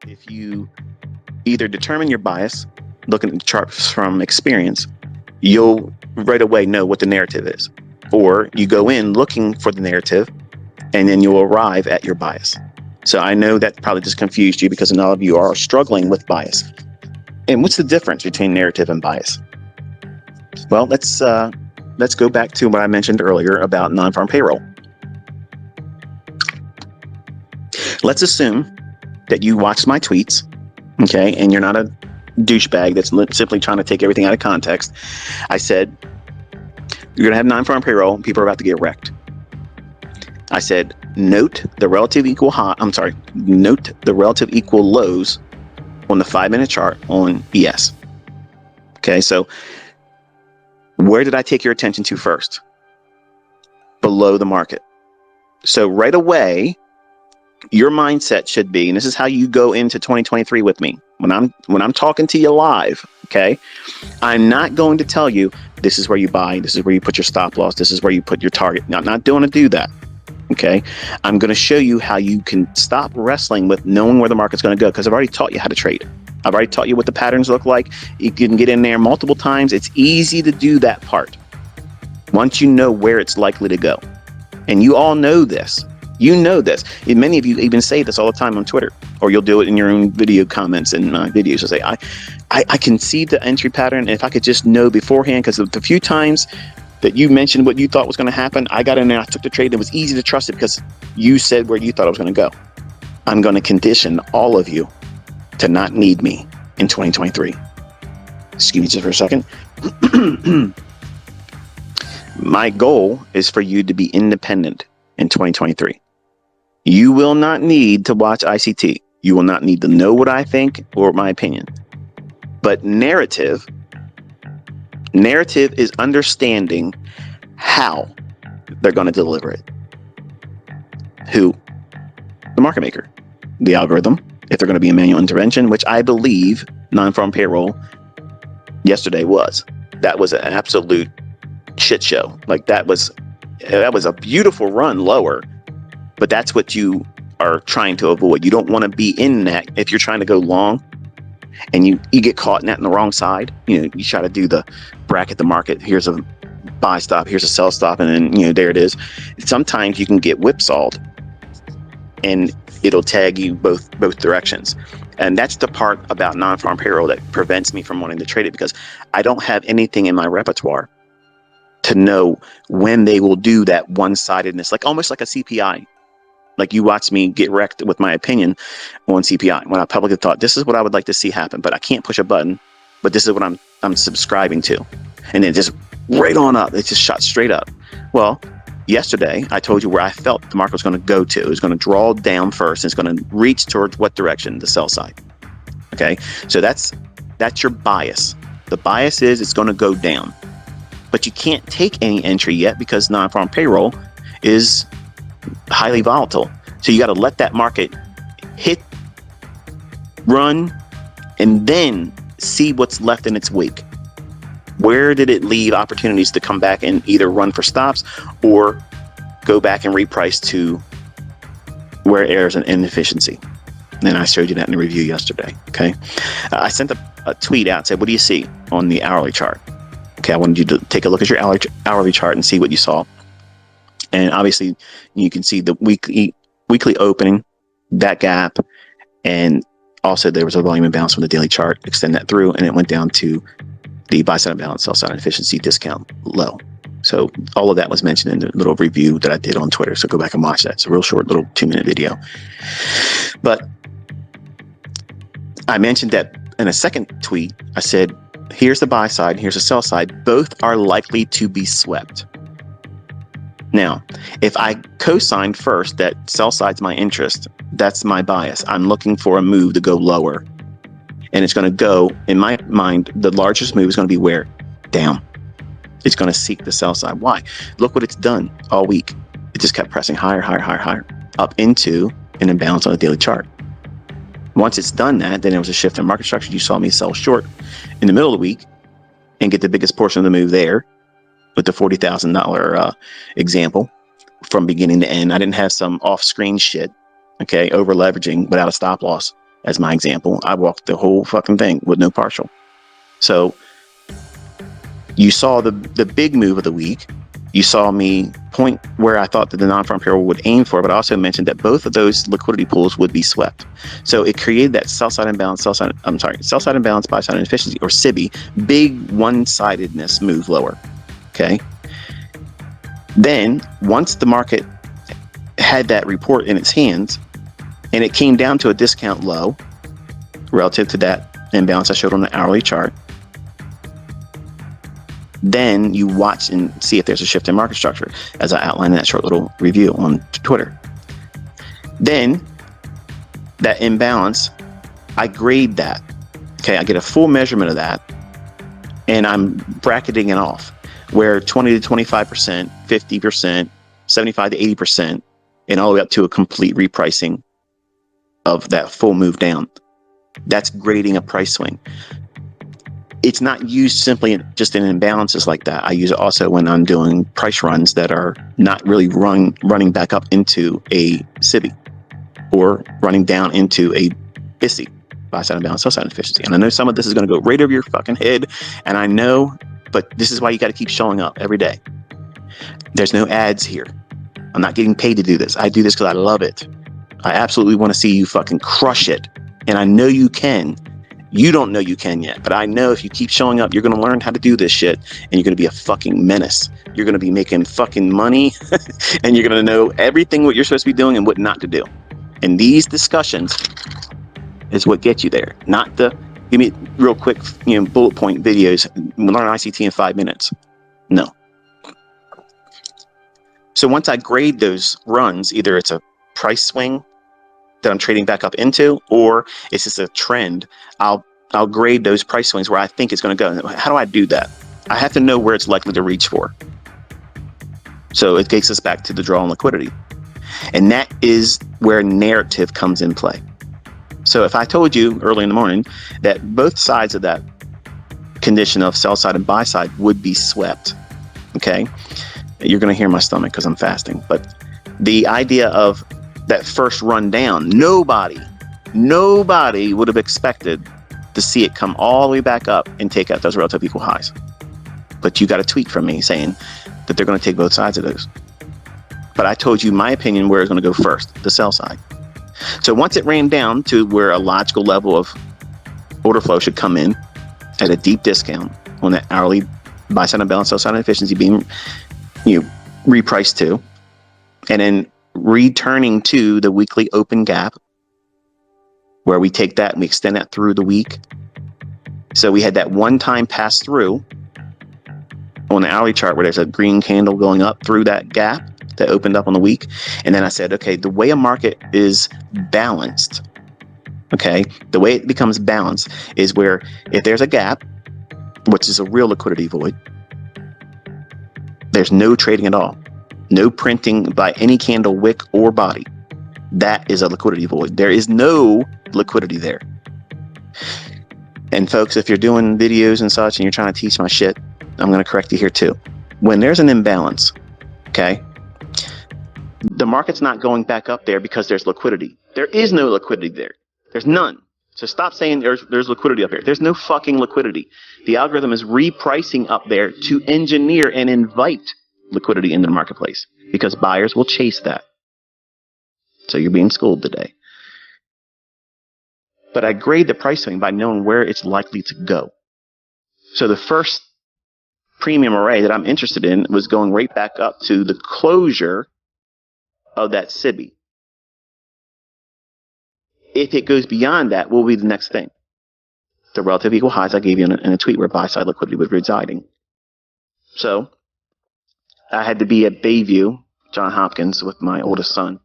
if you either determine your bias, looking at the charts from experience, you'll right away know what the narrative is. Or you go in looking for the narrative, and then you'll arrive at your bias. So I know that probably just confused you because a lot of you are struggling with bias. And what's the difference between narrative and bias? Well, let's go back to what I mentioned earlier about non-farm payroll. Let's assume that you watched my tweets, okay, and you're not a douchebag that's simply trying to take everything out of context. I said, you're going to have non-farm payroll, and people are about to get wrecked. I said, note the relative equal lows on the 5-minute chart on ES. Okay, so where did I take your attention to first? Below the market. So right away, your mindset should be, and this is how you go into 2023 with me. When I'm talking to you live, okay, I'm not going to tell you this is where you buy, this is where you put your stop loss, this is where you put your target. Now, I'm not going to do that. Okay, I'm going to show you how you can stop wrestling with knowing where the market's going to go, because I've already taught you how to trade. I've already taught you what the patterns look like. You can get in there multiple times. It's easy to do that part once you know where it's likely to go. And you all know this. You know this. And many of you even say this all the time on Twitter, or you'll do it in your own video comments and videos. You'll say, I can see the entry pattern. If I could just know beforehand, because the few times that you mentioned what you thought was going to happen, I got in there, I took the trade, and it was easy to trust it because you said where you thought it was going to go. I'm going to condition all of you to not need me in 2023. Excuse me just for a second. My goal is for you to be independent in 2023. You will not need to watch ICT. You will not need to know what I think or my opinion. But narrative is understanding how they're going to deliver it. Who? The market maker. The algorithm. If they're going to be a manual intervention, which I believe non-farm payroll yesterday was. That was an absolute shit show. Like that was a beautiful run lower, but that's what you are trying to avoid. You don't want to be in that if you're trying to go long and you get caught in that in the wrong side. You know, you try to do the bracket the market. Here's a buy stop, here's a sell stop, and then, you know, there it is. Sometimes you can get whipsawed and it'll tag you both directions. And that's the part about non-farm payroll that prevents me from wanting to trade it, because I don't have anything in my repertoire to know when they will do that one-sidedness, like almost like a CPI. Like you watch me get wrecked with my opinion on CPI when I publicly thought this is what I would like to see happen, but I can't push a button, but this is what I'm subscribing to. And then just right on up, it just shot straight up. Well, yesterday, I told you where I felt the market was going to go to. It was going to draw down first. And it's going to reach towards what direction? The sell side. Okay, so that's your bias. The bias is it's going to go down, but you can't take any entry yet because non-farm payroll is highly volatile. So you got to let that market hit, run, and then see what's left in its wake. Where did it leave opportunities to come back and either run for stops or go back and reprice to where there's an inefficiency? And I showed you that in the review yesterday. Okay, I sent a tweet out and said, what do you see on the hourly chart? Okay, I wanted you to take a look at your hourly chart and see what you saw. And obviously you can see the weekly opening, that gap, and also there was a volume imbalance from the daily chart. Extend that through, and it went down to the buy side imbalance, sell side inefficiency discount low. So all of that was mentioned in the little review that I did on Twitter. So go back and watch that. It's a real short little 2-minute video. But I mentioned that in a second tweet. I said, here's the buy side, here's the sell side. Both are likely to be swept. Now, if I co-signed first that sell side's my interest, that's my bias. I'm looking for a move to go lower. And it's going to go, in my mind, the largest move is going to be where? Down. It's going to seek the sell side. Why? Look what it's done all week. It just kept pressing higher, up into an imbalance on the daily chart. Once it's done that, then there was a shift in market structure. You saw me sell short in the middle of the week and get the biggest portion of the move there with the $40,000 example from beginning to end. I didn't have some off-screen shit, okay, over leveraging without a stop loss. as my example. I walked the whole fucking thing with no partial. So you saw the big move of the week. You saw me point where I thought that the non-farm payroll would aim for, but I also mentioned that both of those liquidity pools would be swept. So it created that sell-side imbalance, sell-side imbalance, buy-side inefficiency, or SIBI, big one-sidedness move lower. Okay. Then once the market had that report in its hands and it came down to a discount low relative to that imbalance I showed on the hourly chart, then you watch and see if there's a shift in market structure, as I outlined in that short little review on Twitter. Then that imbalance, I grade that. Okay, I get a full measurement of that, and I'm bracketing it off, where 20 to 25%, 50%, 75 to 80%, and all the way up to a complete repricing of that full move down. That's grading a price swing. It's not used simply just in imbalances like that. I use it also when I'm doing price runs that are not really running back up into a SIBI or running down into a BISI, buy side imbalance, sell side inefficiency. And I know some of this is going to go right over your fucking head, and I know, but this is why you got to keep showing up every day. There's no ads here. I'm not getting paid to do this. I do this because I love it. I absolutely want to see you fucking crush it, and I know you can. You don't know you can yet, but I know if you keep showing up, you're going to learn how to do this shit, and you're going to be a fucking menace. You're going to be making fucking money, and you're going to know everything what you're supposed to be doing and what not to do. And these discussions is what gets you there, not the give me real quick, bullet point videos. Learn ICT in 5 minutes. No. So once I grade those runs, either it's a price swing that I'm trading back up into, or it's just a trend, I'll grade those price swings where I think it's going to go. How do I do that? I have to know where it's likely to reach for. So it takes us back to the draw on liquidity. And that is where narrative comes in play. So if I told you early in the morning that both sides of that condition of sell side and buy side would be swept, okay, you're going to hear my stomach because I'm fasting. But the idea of that first run down, nobody would have expected to see it come all the way back up and take out those relative equal highs. But you got a tweet from me saying that they're going to take both sides of those. But I told you my opinion where it's going to go first, the sell side. So once it ran down to where a logical level of order flow should come in at a deep discount on that hourly buy side imbalance, sell side inefficiency being repriced to, and then returning to the weekly open gap where we take that and we extend that through the week. So we had that one-time pass through on the hourly chart where there's a green candle going up through that gap that opened up on the week. And then I said, okay, the way a market is balanced, okay, the way it becomes balanced is where if there's a gap, which is a real liquidity void, there's no trading at all. No printing by any candle, wick, or body. That is a liquidity void. There is no liquidity there. And folks, if you're doing videos and such and you're trying to teach my shit, I'm going to correct you here too. When there's an imbalance, okay, the market's not going back up there because there's liquidity. There is no liquidity there. There's none. So stop saying there's liquidity up there. There's no fucking liquidity. The algorithm is repricing up there to engineer and invite liquidity into the marketplace because buyers will chase that. So you're being schooled today. But I grade the price swing by knowing where it's likely to go. So the first premium array that I'm interested in was going right back up to the closure of that SIBI. If it goes beyond that, what will be the next thing? The relative equal highs I gave you in a tweet where buy side liquidity was residing. So I had to be at Bayview, Johns Hopkins, with my oldest son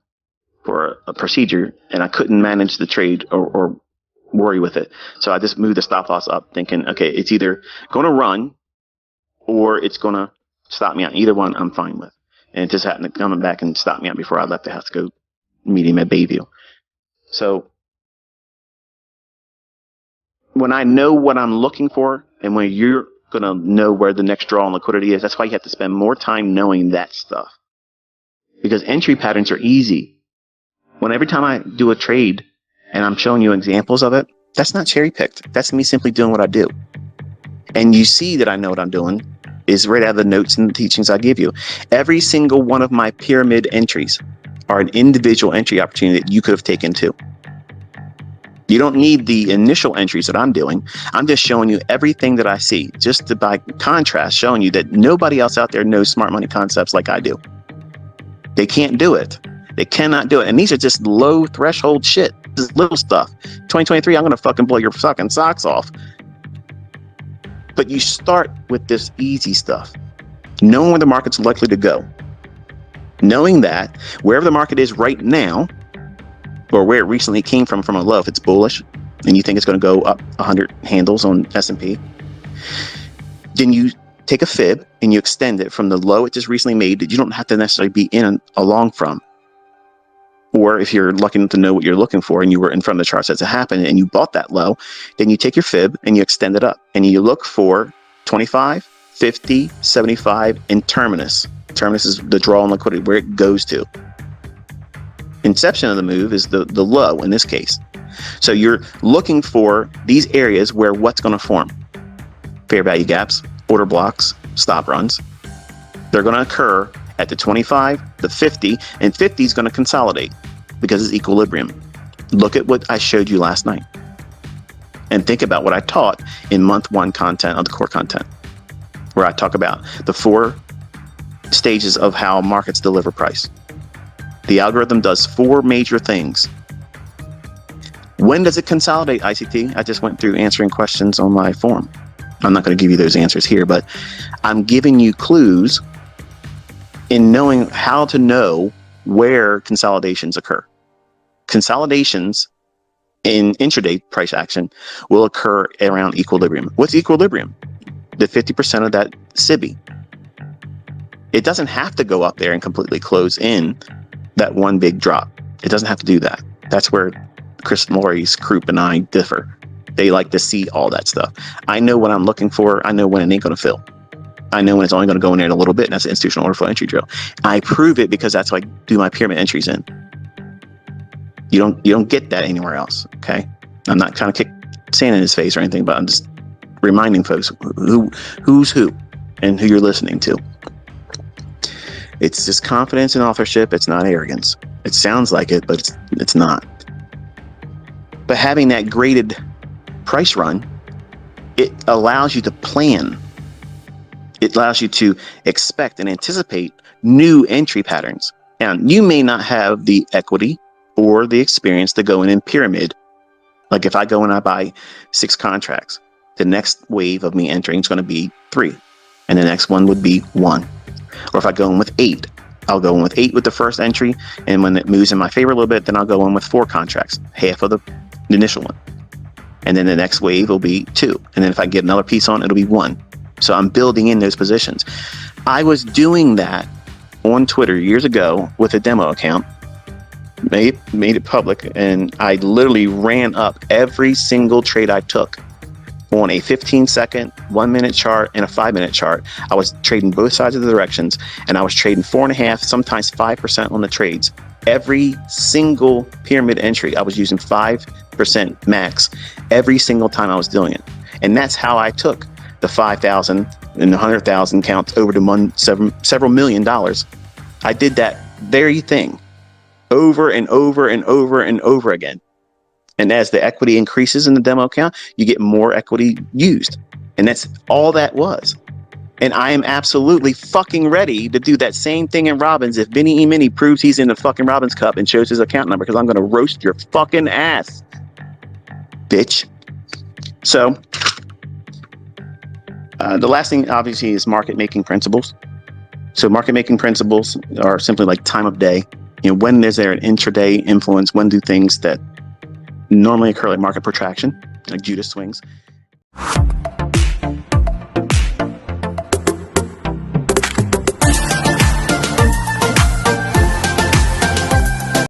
for a procedure, and I couldn't manage the trade or worry with it. So I just moved the stop loss up thinking, okay, it's either going to run or it's going to stop me out. Either one I'm fine with. And it just happened to come back and stop me out before I left the house to go meet him at Bayview. So when I know what I'm looking for and when you're going to know where the next draw on liquidity is, that's why you have to spend more time knowing that stuff. Because entry patterns are easy. When every time I do a trade and I'm showing you examples of it, that's not cherry picked. That's me simply doing what I do. And you see that I know what I'm doing is right out of the notes and the teachings I give you. Every single one of my pyramid entries are an individual entry opportunity that you could have taken too. You don't need the initial entries that I'm doing. I'm just showing you everything that I see, just to, by contrast, showing you that nobody else out there knows smart money concepts like I do. They can't do it. They cannot do it. And these are just low threshold shit. This is little stuff. 2023, I'm going to fucking blow your fucking socks off. But you start with this easy stuff, knowing where the market's likely to go, knowing that wherever the market is right now, or where it recently came from a low, if it's bullish and you think it's going to go up 100 handles on S&P, then you take a fib and you extend it from the low it just recently made that you don't have to necessarily be in along from. Or if you're lucky enough to know what you're looking for and you were in front of the charts as it happened and you bought that low, then you take your fib and you extend it up and you look for 25, 50, 75, and terminus. Terminus is the draw on liquidity, where it goes to. Inception of the move is the low in this case. So you're looking for these areas where what's going to form? Fair value gaps, order blocks, stop runs. They're going to occur at the 25, the 50, and 50 is going to consolidate because it's equilibrium. Look at what I showed you last night and think about what I taught in month 1 content of the core content, where I talk about the 4 stages of how markets deliver price. The algorithm does 4 major things. When does it consolidate, ICT? I just went through answering questions on my forum. I'm not going to give you those answers here, but I'm giving you clues in knowing how to know where consolidations occur. Consolidations in intraday price action will occur around equilibrium. What's equilibrium? The 50% of that SIBI. It doesn't have to go up there and completely close in that one big drop. It doesn't have to do that. That's where Chris Lorry's Croup and I differ. They like to see all that stuff. I know what I'm looking for. I know when it ain't going to fill. I know when it's only going to go in there in a little bit, and that's the institutional order flow entry drill. I prove it because that's what I do my pyramid entries in. You don't get that anywhere else. Okay, I'm not trying to kick sand in his face or anything, but I'm just reminding folks who's who and who you're listening to. It's just confidence and authorship. It's not arrogance. It sounds like it, but it's not. But having that graded price run, it allows you to plan. It allows you to expect and anticipate new entry patterns. And you may not have the equity or the experience to go in pyramid. Like if I go and I buy 6 contracts, the next wave of me entering is going to be 3. And the next one would be 1. Or if I go in with 8, I'll go in with 8 with the first entry. And when it moves in my favor a little bit, then I'll go in with 4 contracts, half of the initial one. And then the next wave will be 2. And then if I get another piece on, it'll be 1. So I'm building in those positions. I was doing that on Twitter years ago with a demo account, made it public, and I literally ran up every single trade I took on a 15-second, 1-minute chart, and a 5-minute chart. I was trading both sides of the directions, and I was trading 4.5%, sometimes 5% on the trades. Every single pyramid entry, I was using 5% max every single time I was doing it. And that's how I took the 5,000 and the 100,000 counts over to several million dollars. I did that very thing over and over and over and over again. And as the equity increases in the demo account, you get more equity used. And that's all that was. And I am absolutely fucking ready to do that same thing in Robbins if Benny E. Minnie proves he's in the fucking Robbins Cup and shows his account number, because I'm going to roast your fucking ass, bitch. So the last thing, obviously, is market making principles. So market making principles are simply like time of day. You know, when is there an intraday influence? When do things that normally occur like market protraction, like Judas swings?